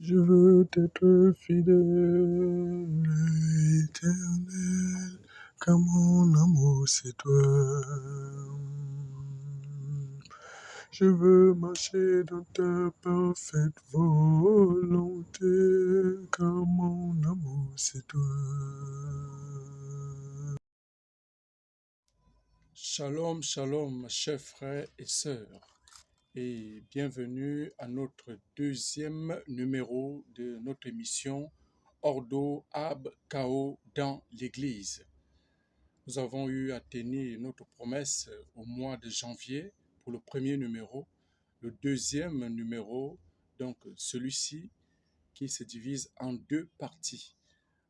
Je veux être fidèle, éternel, car mon amour c'est toi. Je veux marcher dans ta parfaite volonté, car mon amour c'est toi. Shalom, shalom, chers frères et sœurs, et bienvenue à notre deuxième numéro de notre émission Ordo Ab Chaos dans l'Église. Nous avons eu à tenir notre promesse au mois de janvier pour le premier numéro, le deuxième numéro, donc celui-ci qui se divise en deux parties.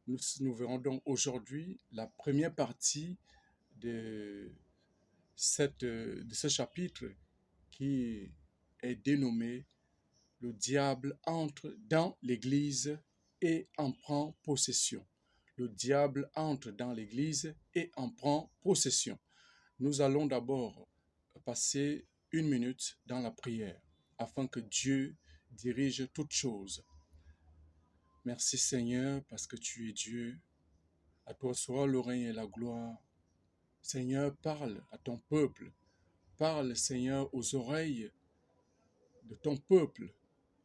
Nous verrons donc aujourd'hui la première partie de ce chapitre qui est dénommé « Le diable entre dans l'Église et en prend possession ». Le diable entre dans l'Église et en prend possession. Nous allons d'abord passer 1 minute dans la prière afin que Dieu dirige toutes choses. Merci Seigneur parce que tu es Dieu. À toi soit le règne et la gloire. Seigneur, parle à ton peuple. Parle, Seigneur, aux oreilles de ton peuple,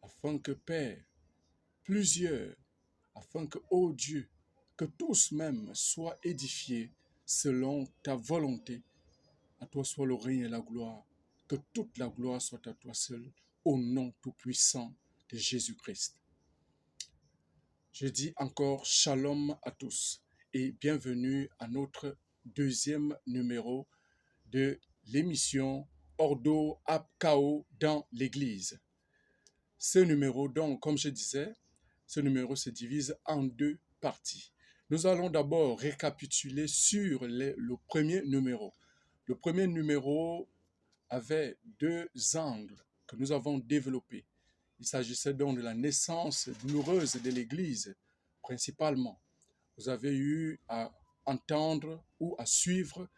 afin que, Père, plusieurs, afin que, ô Dieu, que tous même soient édifiés selon ta volonté. À toi soit le règne et la gloire, que toute la gloire soit à toi seul, au nom tout-puissant de Jésus-Christ. Je dis encore shalom à tous et bienvenue à notre deuxième numéro de l'émission Ordo Ab Chaos dans l'Église. Ce numéro, donc, comme je disais, ce numéro se divise en deux parties. Nous allons d'abord récapituler sur le premier numéro. Le premier numéro avait deux angles que nous avons développés. Il s'agissait donc de la naissance douloureuse de l'Église, principalement. Vous avez eu à entendre ou à suivre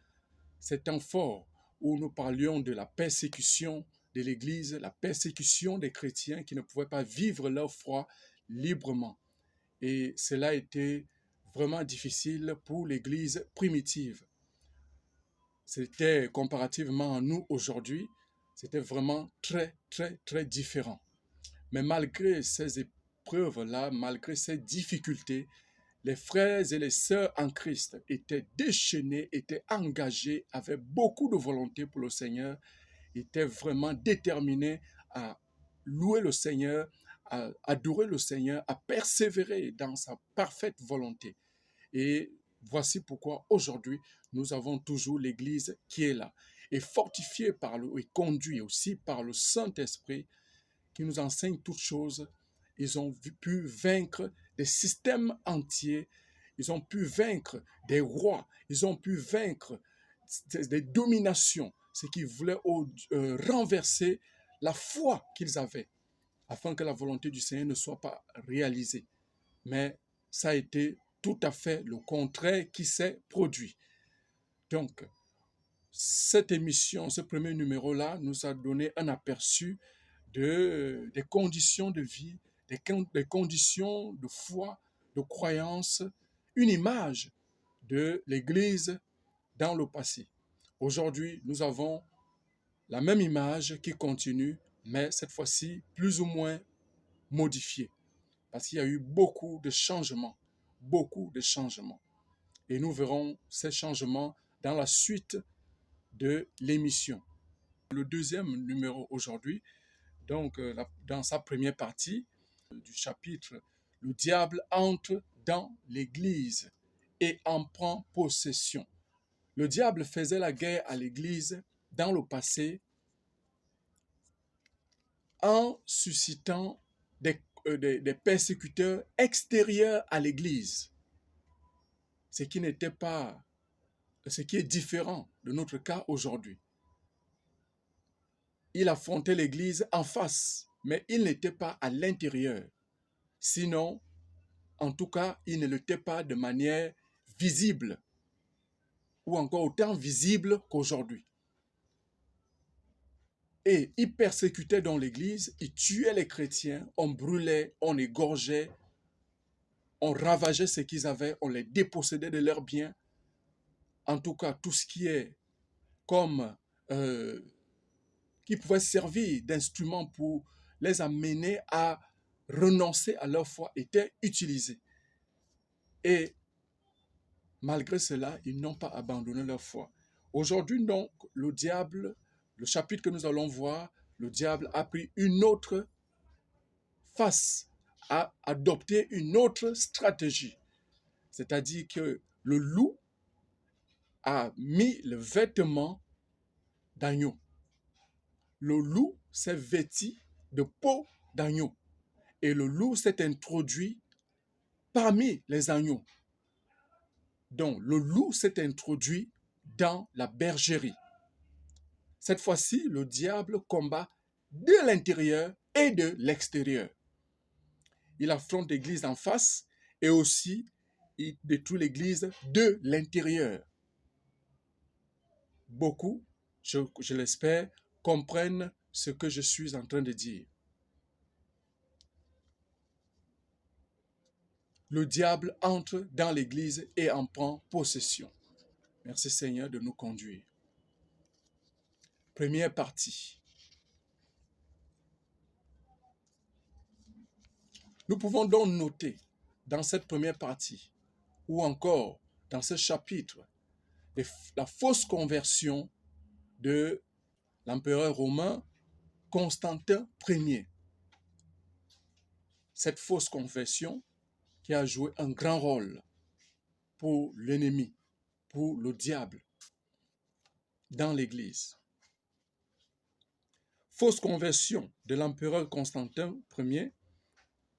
cet temps fort où nous parlions de la persécution de l'Église, la persécution des chrétiens qui ne pouvaient pas vivre leur foi librement. Et cela a été vraiment difficile pour l'Église primitive. C'était comparativement à nous aujourd'hui, c'était vraiment très, très, très différent. Mais malgré ces épreuves-là, malgré ces difficultés, les frères et les sœurs en Christ étaient déchaînés, étaient engagés, avaient beaucoup de volonté pour le Seigneur, étaient vraiment déterminés à louer le Seigneur, à adorer le Seigneur, à persévérer dans sa parfaite volonté. Et voici pourquoi aujourd'hui, nous avons toujours l'Église qui est là, et fortifiée et conduite aussi par le Saint-Esprit qui nous enseigne toutes choses. Ils ont pu vaincre des systèmes entiers, ils ont pu vaincre des rois, ils ont pu vaincre des dominations, ce qui voulait renverser la foi qu'ils avaient, afin que la volonté du Seigneur ne soit pas réalisée. Mais ça a été tout à fait le contraire qui s'est produit. Donc, cette émission, ce premier numéro-là, nous a donné un aperçu des conditions de vie, des conditions de foi, de croyance, une image de l'Église dans le passé. Aujourd'hui, nous avons la même image qui continue, mais cette fois-ci plus ou moins modifiée, parce qu'il y a eu beaucoup de changements, beaucoup de changements. Et nous verrons ces changements dans la suite de l'émission. Le deuxième numéro aujourd'hui, donc dans sa première partie du chapitre, le diable entre dans l'Église et en prend possession. Le diable faisait la guerre à l'Église dans le passé en suscitant des persécuteurs extérieurs à l'Église, ce qui est différent de notre cas aujourd'hui. Il affrontait l'Église en face, mais il n'était pas à l'intérieur. Sinon, en tout cas, il ne l'était pas de manière visible, ou encore autant visible qu'aujourd'hui. Et ils persécutaient dans l'église, ils tuaient les chrétiens, on brûlait, on égorgeait, on ravageait ce qu'ils avaient, on les dépossédait de leurs biens. En tout cas, tout ce qui est comme qui pouvait servir d'instrument pour les amener à renoncer à leur foi était utilisé. Et malgré cela, ils n'ont pas abandonné leur foi. Aujourd'hui, donc, le diable, le chapitre que nous allons voir, le diable a pris une autre face, a adopté une autre stratégie. C'est-à-dire que le loup a mis le vêtement d'agneau. Le loup s'est vêtu de peau d'agneau. Et le loup s'est introduit parmi les agneaux. Donc, le loup s'est introduit dans la bergerie. Cette fois-ci, le diable combat de l'intérieur et de l'extérieur. Il affronte l'église en face et aussi il détruit l'église de l'intérieur. Beaucoup, je l'espère, comprennent ce que je suis en train de dire. Le diable entre dans l'église et en prend possession. Merci Seigneur de nous conduire. Première partie. Nous pouvons donc noter dans cette première partie, ou encore dans ce chapitre, la fausse conversion de l'empereur romain Constantin Ier. Cette fausse conversion qui a joué un grand rôle pour l'ennemi, pour le diable, dans l'Église. Fausse conversion de l'empereur Constantin Ier,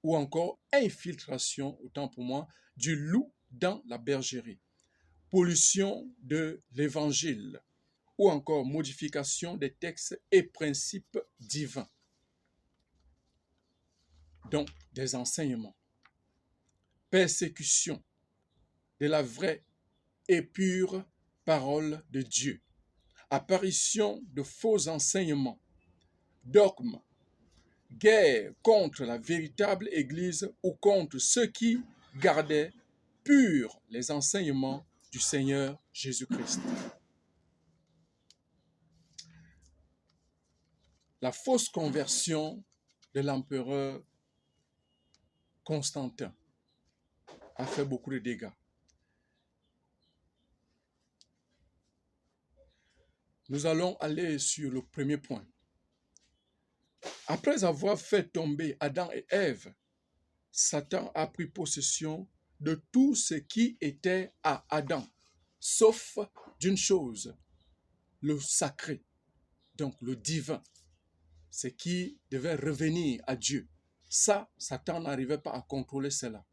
ou encore infiltration, autant pour moi, du loup dans la bergerie. Pollution de l'Évangile, ou encore modification des textes et principes divins. Donc, des enseignements. Persécution de la vraie et pure parole de Dieu. Apparition de faux enseignements, dogmes, guerre contre la véritable Église ou contre ceux qui gardaient purs les enseignements du Seigneur Jésus-Christ. La fausse conversion de l'empereur Constantin a fait beaucoup de dégâts. Nous allons aller sur le premier point. Après avoir fait tomber Adam et Ève, Satan a pris possession de tout ce qui était à Adam, sauf d'une chose, le sacré, donc le divin, ce qui devait revenir à Dieu. Ça, Satan n'arrivait pas à contrôler cela.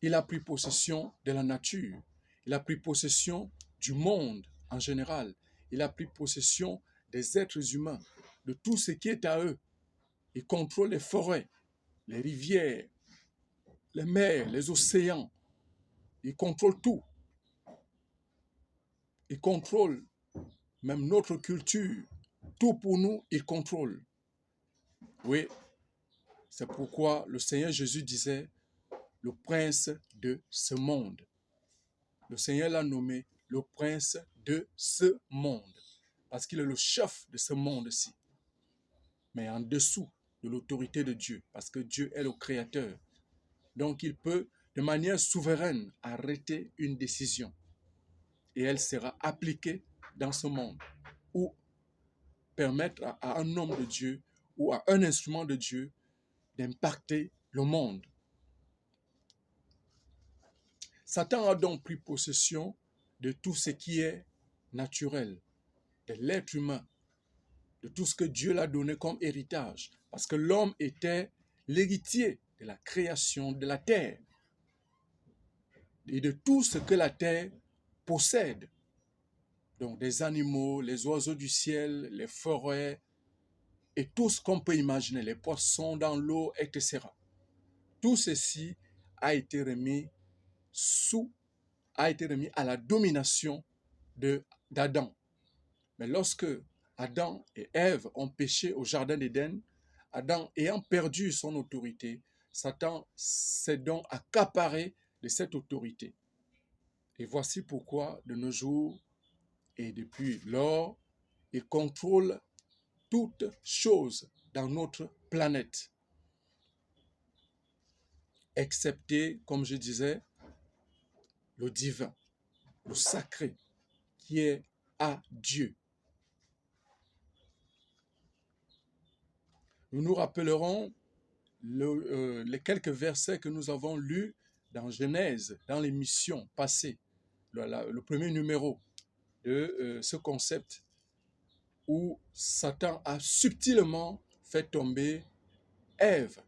Il a pris possession de la nature, il a pris possession du monde en général, il a pris possession des êtres humains, de tout ce qui est à eux. Il contrôle les forêts, les rivières, les mers, les océans. Il contrôle tout. Il contrôle même notre culture. Tout pour nous, il contrôle. Oui, c'est pourquoi le Seigneur Jésus disait le prince de ce monde. Le Seigneur l'a nommé le prince de ce monde, parce qu'il est le chef de ce monde-ci, mais en dessous de l'autorité de Dieu, parce que Dieu est le créateur. Donc il peut, de manière souveraine, arrêter une décision, et elle sera appliquée dans ce monde, ou permettre à un homme de Dieu, ou à un instrument de Dieu, d'impacter le monde. Satan a donc pris possession de tout ce qui est naturel, de l'être humain, de tout ce que Dieu l'a donné comme héritage. Parce que l'homme était l'héritier de la création de la terre et de tout ce que la terre possède. Donc des animaux, les oiseaux du ciel, les forêts et tout ce qu'on peut imaginer, les poissons dans l'eau, etc. Tout ceci a été remis à la domination de d'Adam. Mais lorsque Adam et Ève ont péché au jardin d'Éden, Adam ayant perdu son autorité, Satan s'est donc accaparé de cette autorité. Et voici pourquoi, de nos jours et depuis lors, il contrôle toutes choses dans notre planète, excepté, comme je disais, le divin, le sacré, qui est à Dieu. Nous nous rappellerons les quelques versets que nous avons lus dans Genèse, dans l'émission passée, le premier numéro de ce concept où Satan a subtilement fait tomber Ève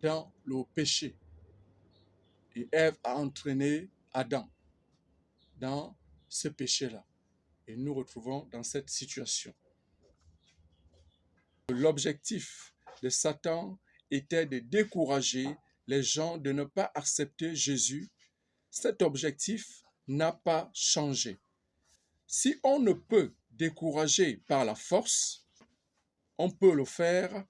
dans le péché. Et Ève a entraîné Adam dans ce péché-là. Et nous nous retrouvons dans cette situation. L'objectif de Satan était de décourager les gens de ne pas accepter Jésus. Cet objectif n'a pas changé. Si on ne peut décourager par la force, on peut le faire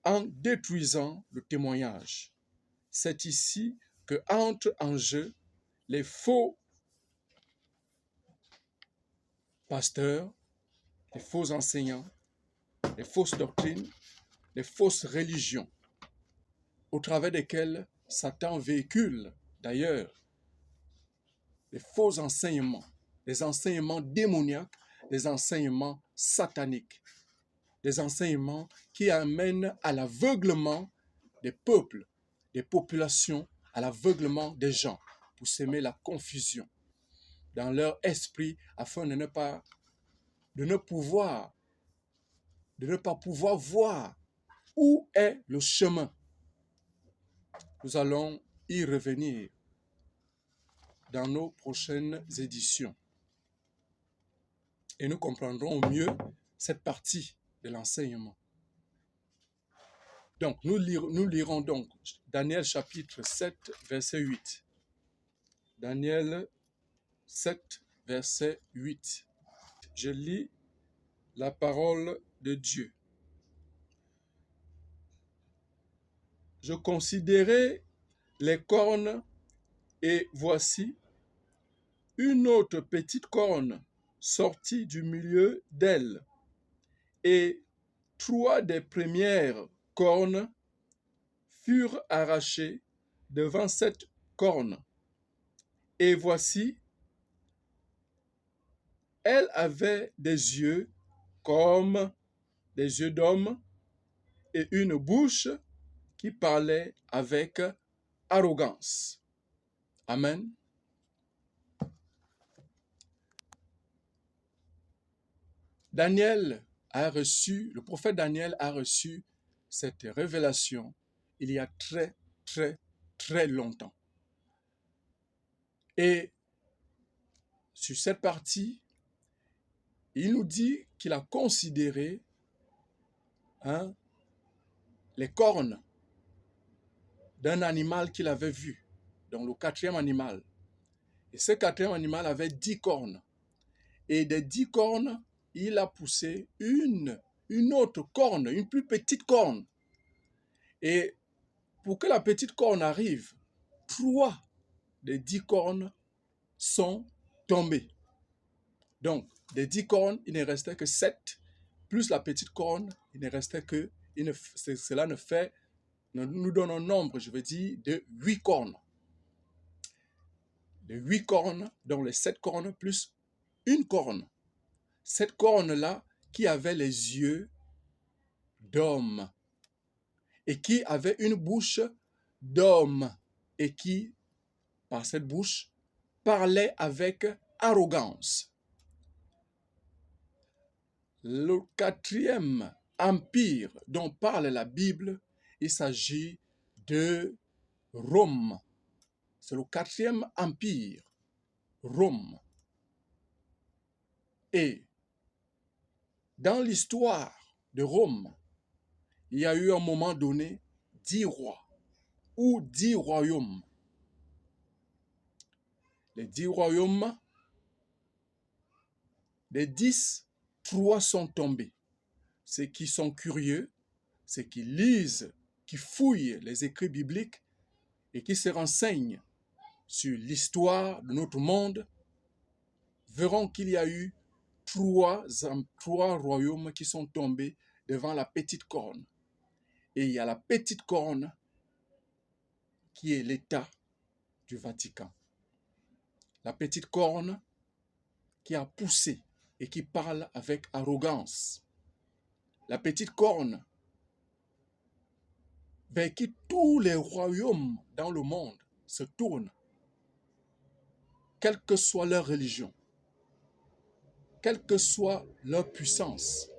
en détruisant le témoignage. C'est ici que entrent en jeu les faux pasteurs, les faux enseignants, les fausses doctrines, les fausses religions, au travers desquelles Satan véhicule d'ailleurs les faux enseignements, les enseignements démoniaques, les enseignements sataniques, des enseignements qui amènent à l'aveuglement des peuples, des populations, à l'aveuglement des gens, pour semer la confusion dans leur esprit afin de ne pas pouvoir voir où est le chemin. Nous allons y revenir dans nos prochaines éditions. Et nous comprendrons au mieux cette partie de l'enseignement. Donc, nous lirons donc Daniel chapitre 7, verset 8. Daniel 7, verset 8. Je lis la parole de Dieu. Je considérais les cornes et voici une autre petite corne sortie du milieu d'elle. Et 3 des premières cornes furent arrachées devant cette corne. Et voici, elle avait des yeux comme des yeux d'homme et une bouche qui parlait avec arrogance. Amen. Le prophète Daniel a reçu cette révélation il y a très, très, très longtemps. Et sur cette partie, il nous dit qu'il a considéré les cornes d'un animal qu'il avait vu, donc le 4e animal. Et ce 4e animal avait 10 cornes. Et des 10 cornes, il a poussé une autre corne, une plus petite corne. Et pour que la petite corne arrive, 3 des 10 cornes sont tombées. Donc, des 10 cornes, il ne restait que 7, plus la petite corne, il ne restait que, cela nous donne un nombre, je veux dire, de 8 cornes. Les 8 cornes, donc les 7 cornes plus une corne. Cette corne-là qui avait les yeux d'homme et qui avait une bouche d'homme et qui, par cette bouche, parlait avec arrogance. Le 4e empire dont parle la Bible, il s'agit de Rome. C'est le 4e empire, Rome. Et dans l'histoire de Rome, il y a eu un moment donné 10 rois ou 10 royaumes. Les 10 royaumes Des 10, 3 sont tombés. Ceux qui sont curieux, ceux qui lisent, qui fouillent les écrits bibliques et qui se renseignent sur l'histoire de notre monde, verront qu'il y a eu trois royaumes qui sont tombés devant la petite corne. Et il y a la petite corne qui est l'État du Vatican. La petite corne qui a poussé et qui parle avec arrogance. La petite corne vers qui tous les royaumes dans le monde se tournent, quelle que soit leur religion, quelle que soit leur puissance.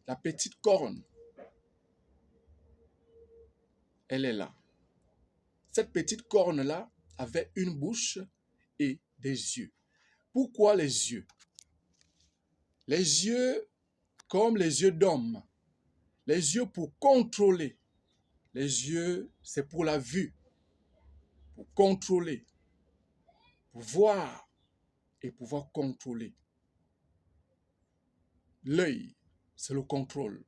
La petite corne, elle est là. Cette petite corne-là avait une bouche et des yeux. Pourquoi les yeux? Les yeux comme les yeux d'homme. Les yeux pour contrôler. Les yeux, c'est pour la vue, pour contrôler, pour voir et pouvoir contrôler. L'œil, c'est le contrôle.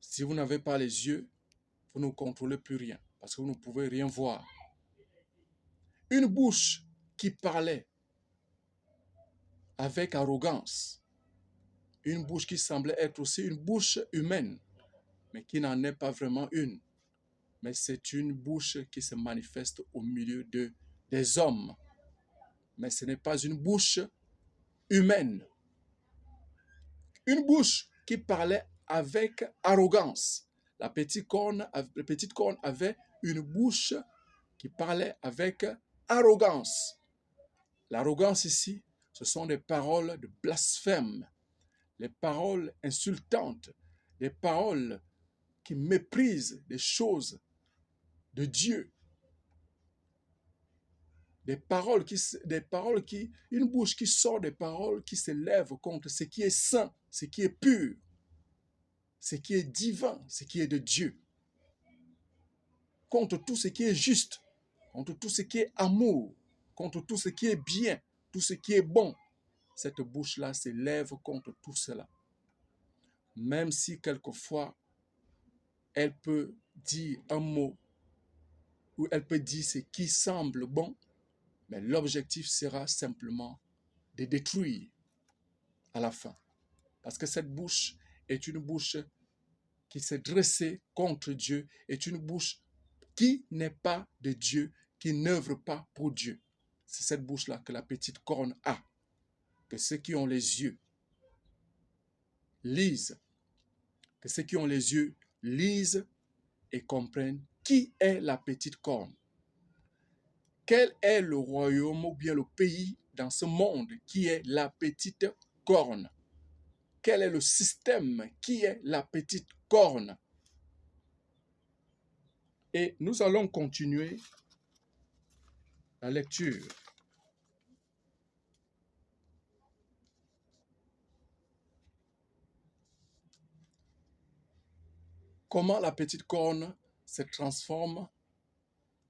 Si vous n'avez pas les yeux, vous ne contrôlez plus rien parce que vous ne pouvez rien voir. Une bouche qui parlait avec arrogance. Une bouche qui semblait être aussi une bouche humaine, mais qui n'en est pas vraiment une. Mais c'est une bouche qui se manifeste au milieu des hommes. Mais ce n'est pas une bouche humaine. Une bouche qui parlait avec arrogance. La petite corne avait une bouche qui parlait avec arrogance. L'arrogance ici, ce sont des paroles de blasphème, les paroles insultantes, les paroles qui méprisent les choses de Dieu. Une bouche qui sort des paroles qui s'élèvent contre ce qui est saint, ce qui est pur, ce qui est divin, ce qui est de Dieu. Contre tout ce qui est juste, contre tout ce qui est amour, contre tout ce qui est bien, tout ce qui est bon. Cette bouche-là s'élève contre tout cela. Même si quelquefois, elle peut dire un mot ou elle peut dire ce qui semble bon, mais l'objectif sera simplement de détruire à la fin. Parce que cette bouche est une bouche qui s'est dressée contre Dieu, est une bouche qui n'est pas de Dieu, qui n'œuvre pas pour Dieu. C'est cette bouche-là que la petite corne a. Que ceux qui ont les yeux lisent. Que ceux qui ont les yeux lisent et comprennent qui est la petite corne. Quel est le royaume ou bien le pays dans ce monde qui est la petite corne? Quel est le système qui est la petite corne? Et nous allons continuer la lecture. Comment la petite corne se transforme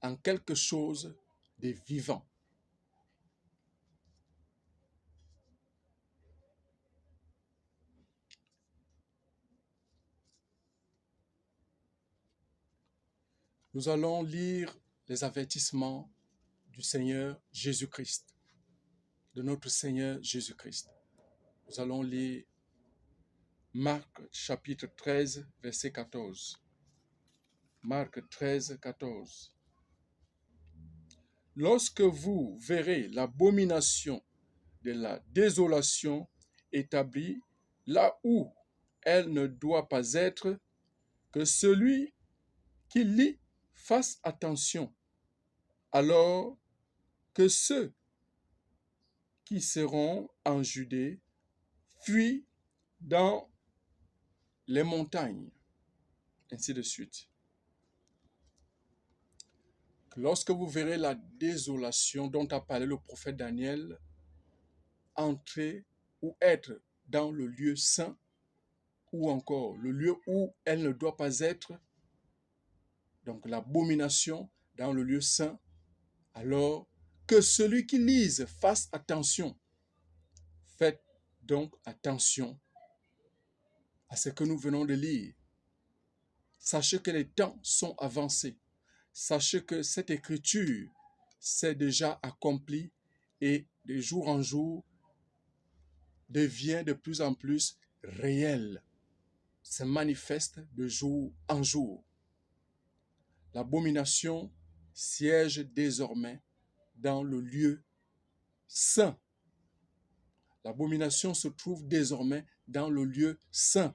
en quelque chose de vivant. Nous allons lire les avertissements du Seigneur Jésus-Christ, de notre Seigneur Jésus-Christ. Nous allons lire Marc chapitre 13, verset 14. Marc 13, 14. Lorsque vous verrez l'abomination de la désolation établie là où elle ne doit pas être, que celui qui lit fasse attention, alors que ceux qui seront en Judée fuient dans les montagnes, ainsi de suite. Lorsque vous verrez la désolation dont a parlé le prophète Daniel, entrer ou être dans le lieu saint, ou encore le lieu où elle ne doit pas être, donc l'abomination dans le lieu saint, alors que celui qui lise fasse attention. Faites donc attention à ce que nous venons de lire. Sachez que les temps sont avancés. Sachez que cette écriture s'est déjà accomplie et de jour en jour devient de plus en plus réelle, se manifeste de jour en jour. L'abomination siège désormais dans le lieu saint. L'abomination se trouve désormais dans le lieu saint.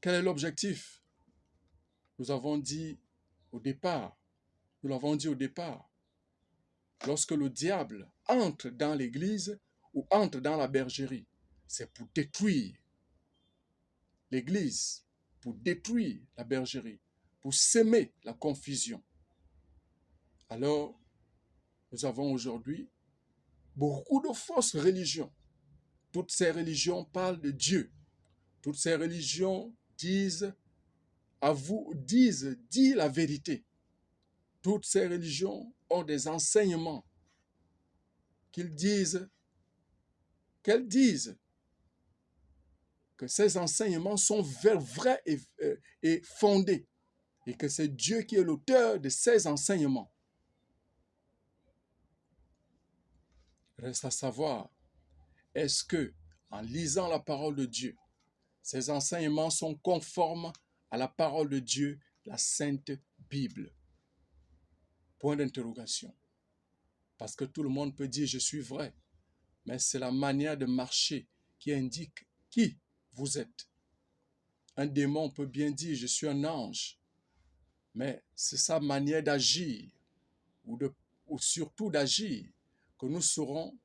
Quel est l'objectif? Nous l'avons dit au départ, lorsque le diable entre dans l'église ou entre dans la bergerie, c'est pour détruire l'église, pour détruire la bergerie, pour semer la confusion. Alors, nous avons aujourd'hui beaucoup de fausses religions. Toutes ces religions parlent de Dieu. Toutes ces religions disent la vérité. Toutes ces religions ont des enseignements qu'elles disent que ces enseignements sont vrais et fondés, et que c'est Dieu qui est l'auteur de ces enseignements. Reste à savoir, est-ce que, en lisant la parole de Dieu, ces enseignements sont conformes à la parole de Dieu, la Sainte Bible? Point d'interrogation. Parce que tout le monde peut dire « je suis vrai », mais c'est la manière de marcher qui indique qui vous êtes. Un démon peut bien dire « je suis un ange », mais c'est sa manière d'agir, ou surtout d'agir, que nous saurons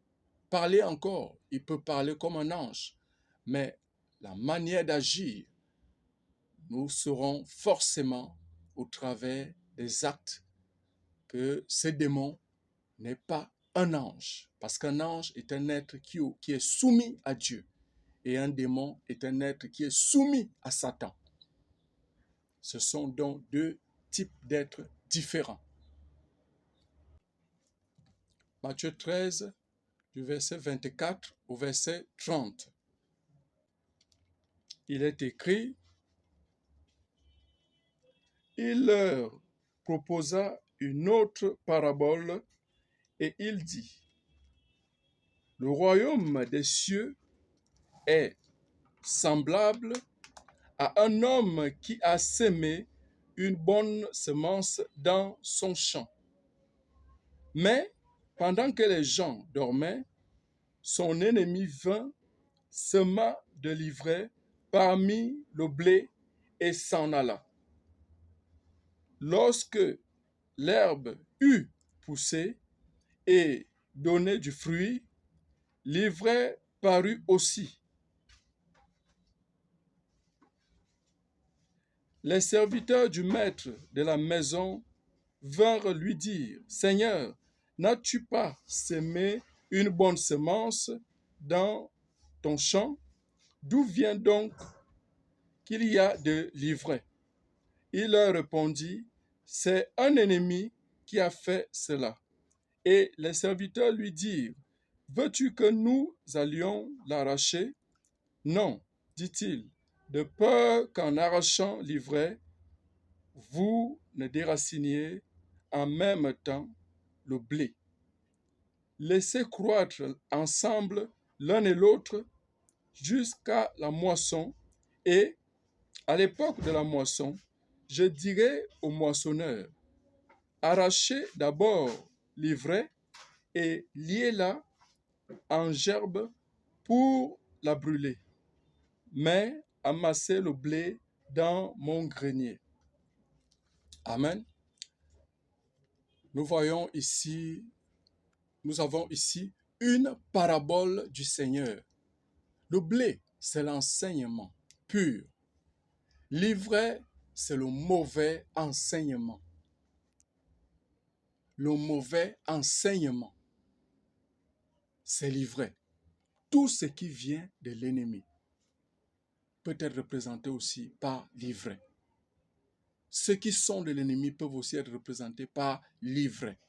parler encore. Il peut parler comme un ange, mais la manière d'agir, nous saurons forcément au travers des actes que ce démon n'est pas un ange, parce qu'un ange est un être qui est soumis à Dieu, et un démon est un être qui est soumis à Satan. Ce sont donc deux types d'êtres différents. Matthieu 13, du verset 24 au verset 30. Il est écrit, « Il leur proposa une autre parabole et il dit, « Le royaume des cieux est semblable à un homme qui a sémé une bonne semence dans son champ. Mais pendant que les gens dormaient, son ennemi vint, sema de l'ivraie parmi le blé et s'en alla. Lorsque l'herbe eut poussé et donné du fruit, l'ivraie parut aussi. Les serviteurs du maître de la maison vinrent lui dire, « Seigneur, n'as-tu pas sémé une bonne semence dans ton champ? D'où vient donc qu'il y a de l'ivraie? » Il leur répondit, « C'est un ennemi qui a fait cela. » Et les serviteurs lui dirent, « Veux-tu que nous allions l'arracher? » « Non, dit-il, de peur qu'en arrachant l'ivraie, vous ne déraciniez en même temps le blé. Laissez croître ensemble l'un et l'autre jusqu'à la moisson, et à l'époque de la moisson, je dirai au moissonneur, arrachez d'abord l'ivraie et liez-la en gerbe pour la brûler, mais amassez le blé dans mon grenier. » Amen. Nous avons ici une parabole du Seigneur. Le blé, c'est l'enseignement pur. L'ivraie, c'est le mauvais enseignement. Le mauvais enseignement, c'est l'ivraie. Tout ce qui vient de l'ennemi peut être représenté aussi par l'ivraie. ceux qui sont de l'ennemi peuvent aussi être représentés par l'ivraie.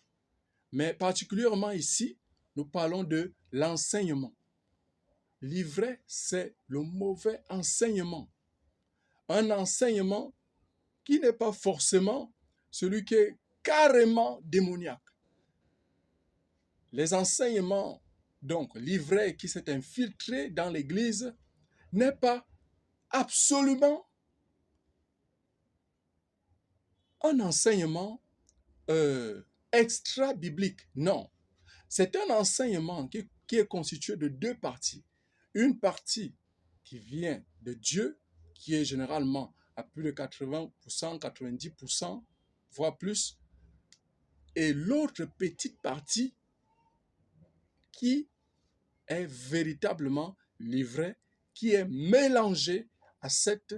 Mais particulièrement ici, nous parlons de l'enseignement. L'ivraie, c'est le mauvais enseignement. Un enseignement qui n'est pas forcément celui qui est carrément démoniaque. Les enseignements, donc l'ivraie qui s'est infiltré dans l'Église, n'est pas absolument un enseignement extra-biblique. Non, c'est un enseignement qui est constitué de deux parties. Une partie qui vient de Dieu, qui est généralement à plus de 80%, 90%, voire plus, et l'autre petite partie qui est véritablement l'ivraie, qui est mélangée à cette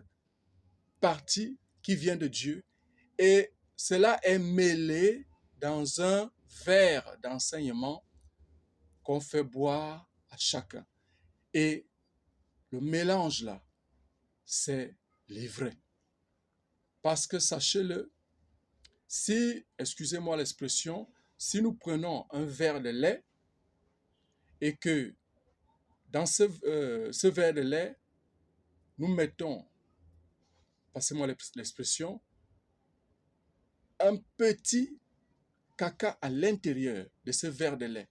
partie qui vient de Dieu, et cela est mêlé dans un verre d'enseignement qu'on fait boire à chacun. Et le mélange là, c'est l'ivraie. Parce que sachez-le, si, excusez-moi l'expression, si nous prenons un verre de lait et que dans ce verre de lait, nous mettons, passez-moi l'expression, un petit caca à l'intérieur de ce verre de lait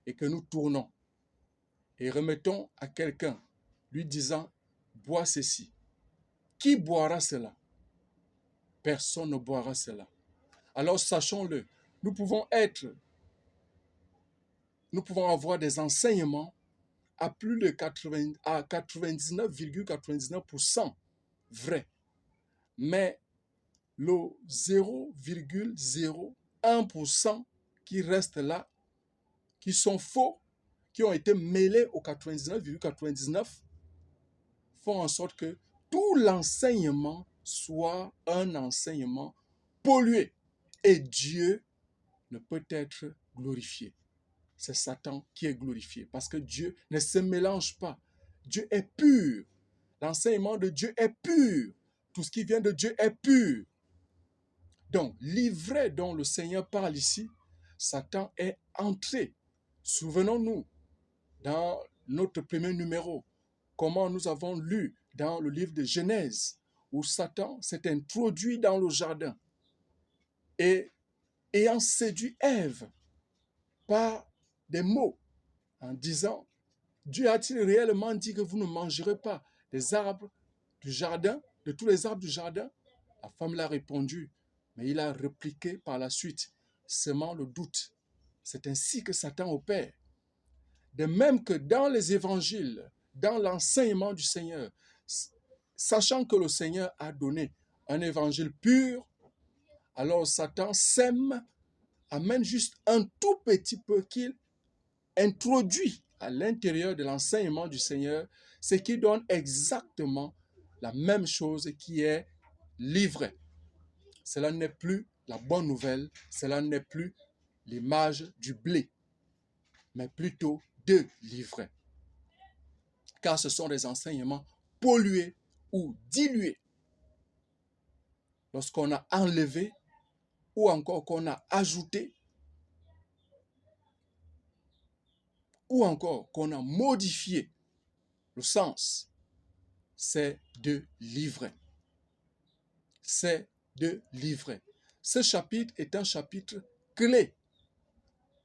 et que nous tournons et remettons à quelqu'un, lui disant, bois ceci. Qui boira cela? Personne ne boira cela. Alors sachons-le, nous pouvons avoir des enseignements à plus de 99,99% vrais. Mais le 0,01% qui reste là, qui sont faux, qui ont été mêlés aux 99,99, font en sorte que tout l'enseignement soit un enseignement pollué. Et Dieu ne peut être glorifié. C'est Satan qui est glorifié parce que Dieu ne se mélange pas. Dieu est pur. L'enseignement de Dieu est pur. Tout ce qui vient de Dieu est pur. Donc, l'ivraie dont le Seigneur parle ici, Satan est entré. Souvenons-nous, dans notre premier numéro, comment nous avons lu dans le livre de Genèse, où Satan s'est introduit dans le jardin et ayant séduit Ève par des mots en disant, Dieu a-t-il réellement dit que vous ne mangerez pas des arbres du jardin, de tous les arbres du jardin? La femme l'a répondu, mais il a répliqué par la suite, semant le doute. C'est ainsi que Satan opère. De même que dans les évangiles, dans l'enseignement du Seigneur, sachant que le Seigneur a donné un évangile pur, alors Satan sème, amène juste un tout petit peu qu'il introduit à l'intérieur de l'enseignement du Seigneur, ce qui donne exactement la même chose qui est l'ivraie. Cela n'est plus la bonne nouvelle, cela n'est plus l'image du blé, mais plutôt de l'ivraie. Car ce sont des enseignements pollués ou dilués. Lorsqu'on a enlevé ou encore qu'on a ajouté ou encore qu'on a modifié le sens, c'est de l'ivraie. C'est de l'ivraie. Ce chapitre est un chapitre clé,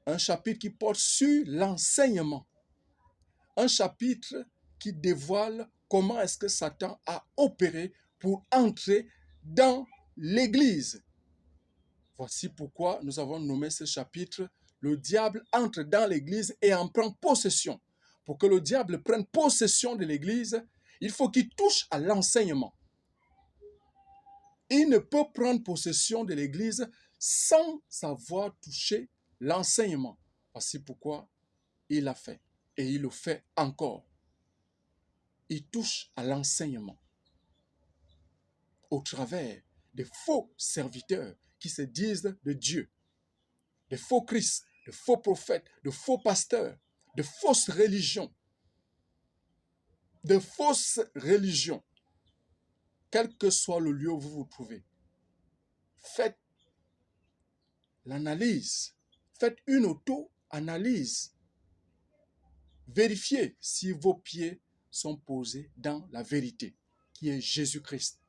un chapitre qui porte sur l'enseignement, un chapitre qui dévoile comment est-ce que Satan a opéré pour entrer dans l'Église. Voici pourquoi nous avons nommé ce chapitre « Le diable entre dans l'Église et en prend possession ». Pour que le diable prenne possession de l'Église, il faut qu'il touche à l'enseignement. Il ne peut prendre possession de l'Église sans avoir touché l'enseignement. Voici pourquoi il l'a fait et il le fait encore. Il touche à l'enseignement au travers des faux serviteurs qui se disent de Dieu, de faux Christ, de faux prophètes, de faux pasteurs, de fausses religions. Quel que soit le lieu où vous vous trouvez. faites l'analyse, faites une auto-analyse. Vérifiez si vos pieds sont posés dans la vérité, qui est Jésus-Christ,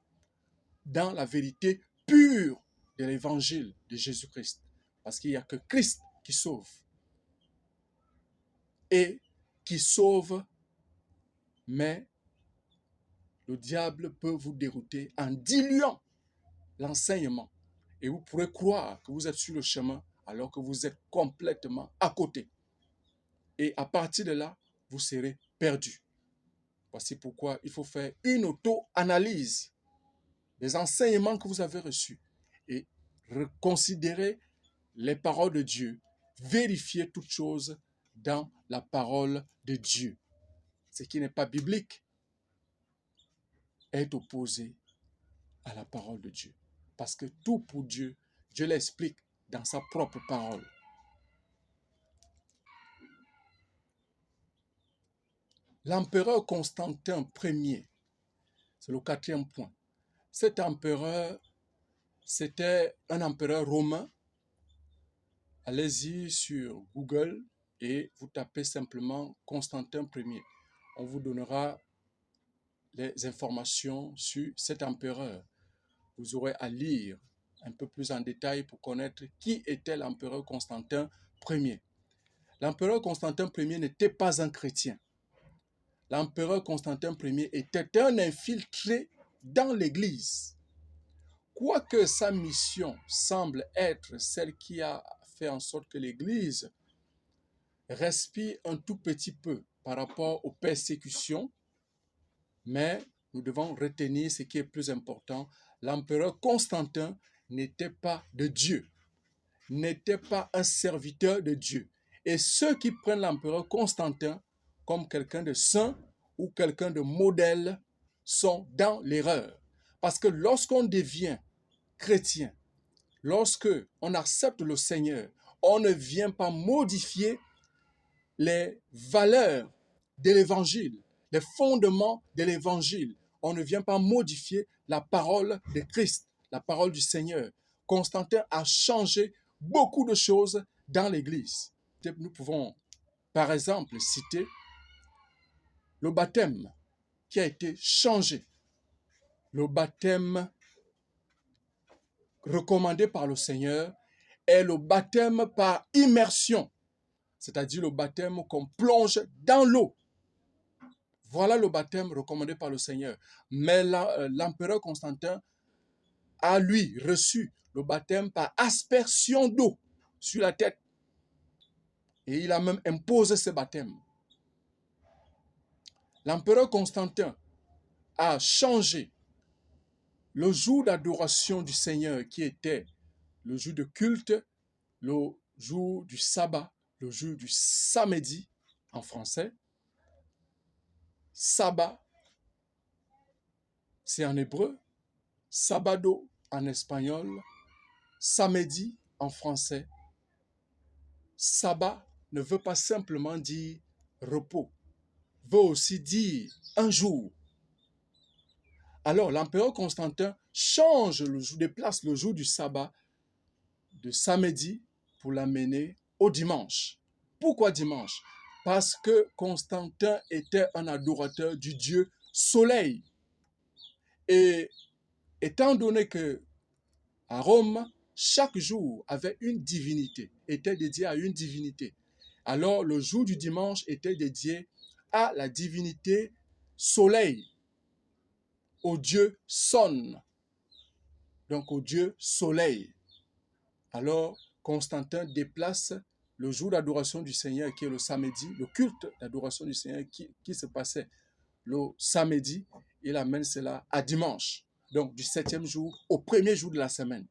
dans la vérité pure de l'évangile de Jésus-Christ. Parce qu'il n'y a que Christ qui sauve. Et qui sauve, mais le diable peut vous dérouter en diluant l'enseignement. Et vous pourrez croire que vous êtes sur le chemin alors que vous êtes complètement à côté. Et à partir de là, vous serez perdu. Voici pourquoi il faut faire une auto-analyse des enseignements que vous avez reçus et reconsidérer les paroles de Dieu. Vérifier toutes choses dans la parole de Dieu. Ce qui n'est pas biblique est opposé à la parole de Dieu. Parce que tout pour Dieu, Dieu l'explique dans sa propre parole. L'empereur Constantin Ier, c'est le 4e point. Cet empereur, c'était un empereur romain. Allez-y sur Google et vous tapez simplement Constantin Ier. On vous donnera les informations sur cet empereur. Vous aurez à lire un peu plus en détail pour connaître qui était l'empereur Constantin Ier. L'empereur Constantin Ier n'était pas un chrétien. L'empereur Constantin Ier était un infiltré dans l'Église. Quoique sa mission semble être celle qui a fait en sorte que l'Église respire un tout petit peu par rapport aux persécutions, mais nous devons retenir ce qui est plus important. L'empereur Constantin n'était pas de Dieu, n'était pas un serviteur de Dieu. Et ceux qui prennent l'empereur Constantin comme quelqu'un de saint ou quelqu'un de modèle sont dans l'erreur. Parce que lorsqu'on devient chrétien, lorsque on accepte le Seigneur, on ne vient pas modifier les valeurs de l'évangile, les fondements de l'évangile. On ne vient pas modifier la parole de Christ, la parole du Seigneur. Constantin a changé beaucoup de choses dans l'Église. Nous pouvons, par exemple, citer le baptême qui a été changé. Le baptême recommandé par le Seigneur est le baptême par immersion, c'est-à-dire le baptême qu'on plonge dans l'eau. Voilà le baptême recommandé par le Seigneur. Mais l'empereur Constantin a, lui, reçu le baptême par aspersion d'eau sur la tête. Et il a même imposé ce baptême. L'empereur Constantin a changé le jour d'adoration du Seigneur qui était le jour de culte, le jour du sabbat, le jour du samedi en français. Sabbat, c'est en hébreu. Sabado en espagnol. Samedi en français. Sabbat ne veut pas simplement dire repos, veut aussi dire un jour. Alors l'empereur Constantin change le jour, déplace le jour du sabbat de samedi pour l'amener au dimanche. Pourquoi dimanche? Parce que Constantin était un adorateur du dieu soleil. Et étant donné que à Rome, chaque jour avait une divinité, était dédié à une divinité. Alors le jour du dimanche était dédié à la divinité soleil, au dieu Son, donc au dieu soleil. Alors Constantin déplace le jour d'adoration du Seigneur qui est le samedi, le culte d'adoration du Seigneur qui se passait le samedi, il amène cela à dimanche, donc du 7e jour au 1er jour de la semaine.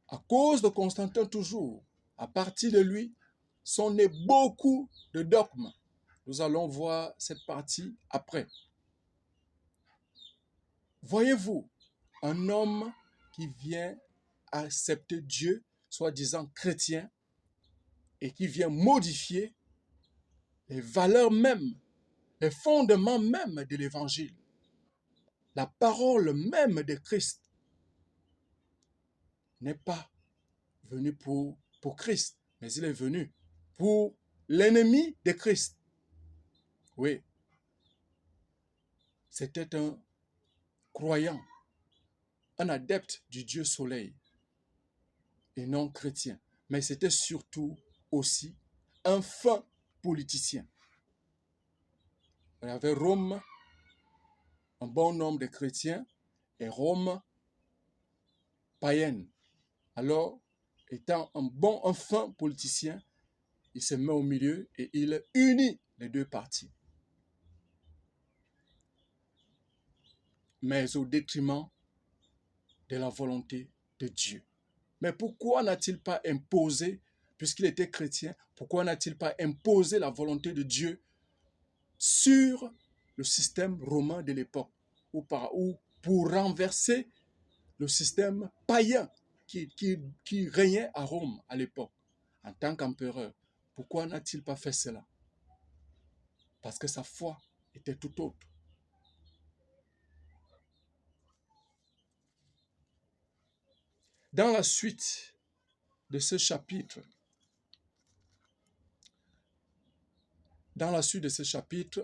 À cause de Constantin toujours, à partir de lui, sont nés beaucoup de dogmes. Nous allons voir cette partie après. Voyez-vous, un homme qui vient accepter Dieu, soi-disant chrétien, et qui vient modifier les valeurs mêmes, les fondements mêmes de l'évangile. la parole même de Christ n'est pas venue pour Christ, mais il est venu pour l'ennemi de Christ. Oui, c'était un croyant, un adepte du Dieu soleil et non chrétien. Mais c'était surtout aussi un fin politicien. Il y avait Rome, un bon nombre de chrétiens, et Rome païenne. Alors, étant un fin politicien, il se met au milieu et il unit les deux parties. Mais au détriment de la volonté de Dieu. Mais pourquoi n'a-t-il pas imposé, puisqu'il était chrétien, pourquoi n'a-t-il pas imposé la volonté de Dieu sur le système romain de l'époque, ou pour renverser le système païen qui régnait à Rome à l'époque, en tant qu'empereur? Pourquoi n'a-t-il pas fait cela? Parce que sa foi était tout autre. Dans la suite de ce chapitre,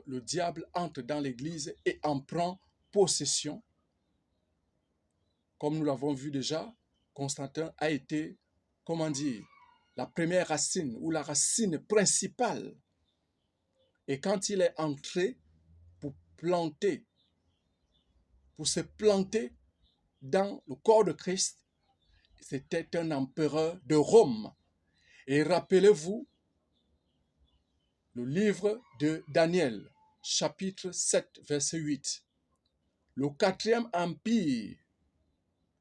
le diable entre dans l'Église et en prend possession. Comme nous l'avons vu déjà, Constantin a été, la première racine ou la racine principale. Et quand il est entré pour se planter dans le corps de Christ, c'était un empereur de Rome. Et rappelez-vous, le livre de Daniel, chapitre 7, verset 8. Le quatrième empire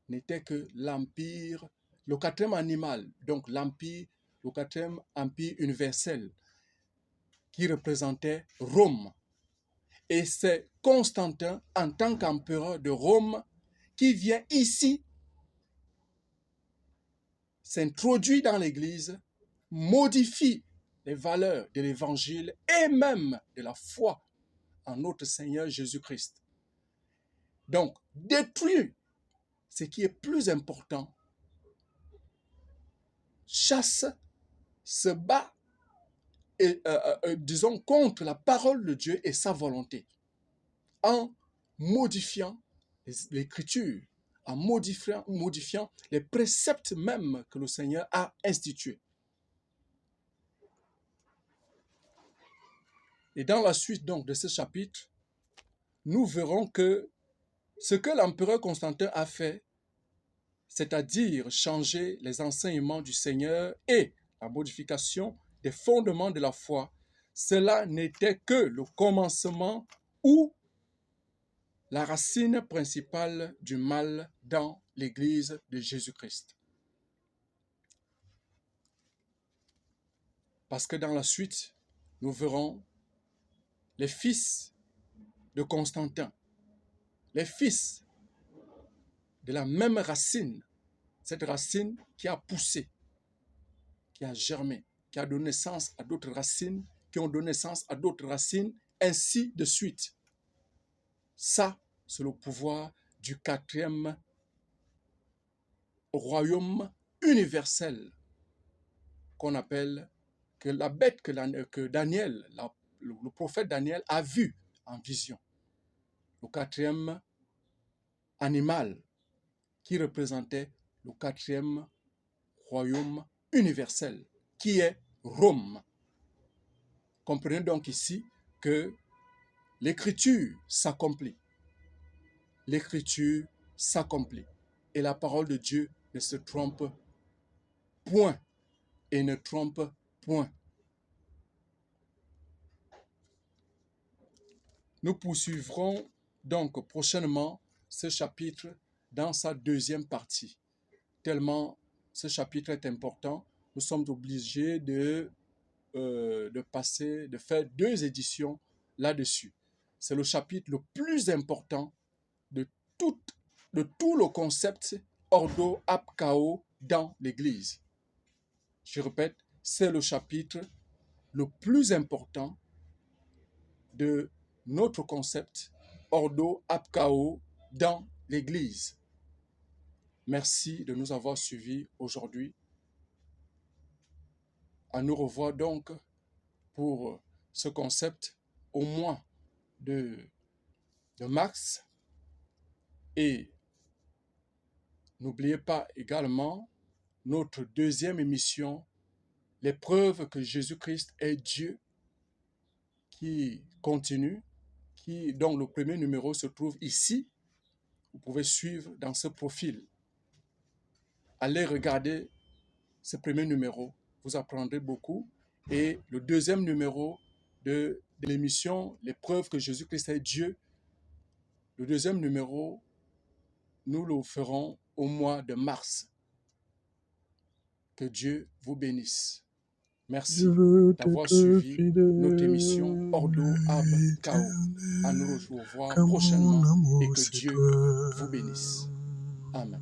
n'était que l'empire, le quatrième animal, donc le quatrième empire universel qui représentait Rome. Et c'est Constantin, en tant qu'empereur de Rome, qui vient ici, s'introduit dans l'Église, modifie les valeurs de l'Évangile et même de la foi en notre Seigneur Jésus-Christ. Donc, détruit ce qui est plus important, chasse, se bat, disons, contre la parole de Dieu et sa volonté, en modifiant l'Écriture, en modifiant les préceptes même que le Seigneur a institués. Et dans la suite donc de ce chapitre, nous verrons que ce que l'empereur Constantin a fait, c'est-à-dire changer les enseignements du Seigneur et la modification des fondements de la foi, cela n'était que le commencement ou la racine principale du mal dans l'Église de Jésus-Christ. Parce que dans la suite, nous verrons les fils de Constantin, les fils de la même racine, cette racine qui a poussé, qui a germé, qui a donné naissance à d'autres racines, qui ont donné naissance à d'autres racines, ainsi de suite. Ça, c'est le pouvoir du quatrième royaume universel qu'on appelle, que la bête que Daniel, le prophète Daniel a vu en vision. Le quatrième animal qui représentait le quatrième royaume universel, qui est Rome. Comprenez donc ici que l'écriture s'accomplit. L'écriture s'accomplit. Et la parole de Dieu ne se trompe point et ne trompe point. Nous poursuivrons donc prochainement ce chapitre dans sa deuxième partie. Tellement ce chapitre est important, nous sommes obligés de faire 2 éditions là-dessus. C'est le chapitre le plus important de tout le concept Ordo ab Chao dans l'Église. Je répète, c'est le chapitre le plus important de notre concept Ordo ab Chao dans l'Église. Merci de nous avoir suivis aujourd'hui. À nous revoir donc pour ce concept au mois de mars. Et n'oubliez pas également notre deuxième émission, les preuves que Jésus-Christ est Dieu, qui continue, dont le premier numéro se trouve ici. Vous pouvez suivre dans ce profil. Allez regarder ce premier numéro, vous apprendrez beaucoup. Et le deuxième numéro de l'émission, les preuves que Jésus-Christ est Dieu, le deuxième numéro, nous le ferons au mois de mars. Que Dieu vous bénisse. Merci d'avoir suivi notre émission Ordo Ab Chao. À nous revoir prochainement et que Dieu vous bénisse. Amen.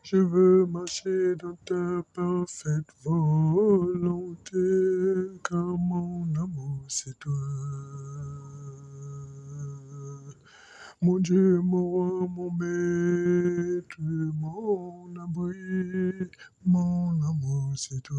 Je veux marcher dans ta parfaite volonté, car mon amour c'est toi. Mon Dieu, mon roi, mon maître, mon abri, mon amour c'est toi.